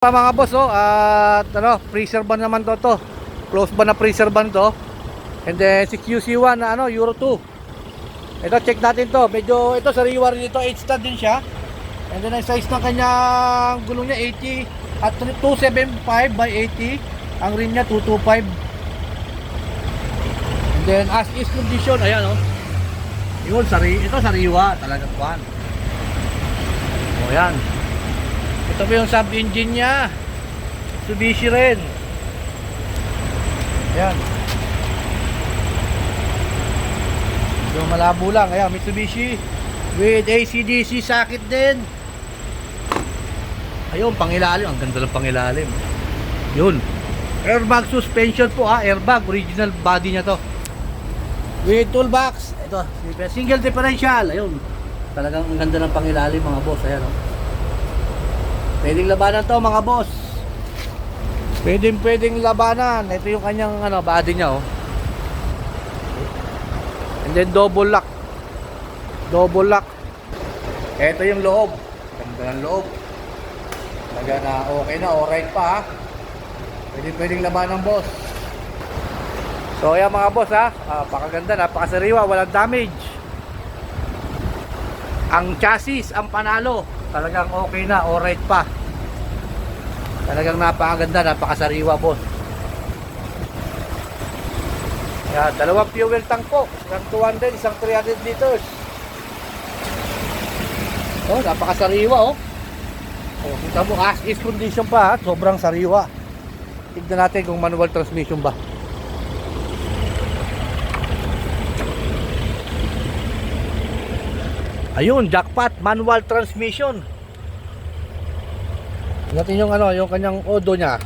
Mga boss, at freezer ban naman to. Close ban na freezer ban to. And then 6UC1 na Euro 2. Ito, check natin to. Medyo ito sariwa rin ito, 8 stud din siya. And then ang size ng kanyang gulong niya 80 at 275 by 80. Ang rim niya 225. And then as is condition, ayan Yun, ito sariwa talagang kuhan. Yan. Ito ba yung sub-engine niya? Mitsubishi rin. Ayan. Yung malabo lang. Ayan, Mitsubishi. With AC/DC socket din. Ayun, pangilalim. Ang ganda ng pangilalim. Yun. Airbag suspension po Airbag. Original body niya to. With toolbox. Ito. Single differential. Ayun. Talagang ang ganda ng pangilalim mga boss. Ayan Pwedeng labanan to mga boss. Pwedeng labanan. Ito yung kanyang body niya And then double lock. Ito yung loob. Ganda ng loob. Talaga na okay na, alright pa Pwedeng labanan boss. So ayan mga boss napakaganda, napakasariwa, walang damage. Ang chassis, ang panalo, talagang okay na, alright pa. Talagang napakaganda, napakasariwa boss. Yan, dalawang fuel tank po, isang 200, isang 300 liters. Napakasariwa kita mo, as is condition pa sobrang sariwa. Tignan natin kung manual transmission ba. Ayun, jackpot, manual transmission. Natin yung yung kanyang odo niya.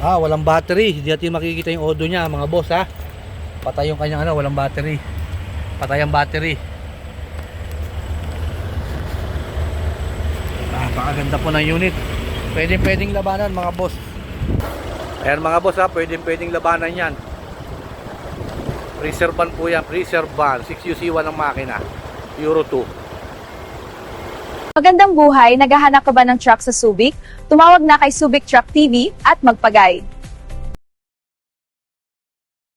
Walang battery. Hindi natin makikita yung odo niya, mga boss Patay yung kanyang walang battery. Patay ang battery. Napakaganda po ng unit. Pwedeng labanan mga boss. Ayan mga boss pwedeng labanan yan. Freezer ban po yan, freezer ban. 6UC1 ang makina, Euro 2. Magandang buhay, naghahanap ka ba ng truck sa Subic? Tumawag na kay Subic Truck TV at magpagay.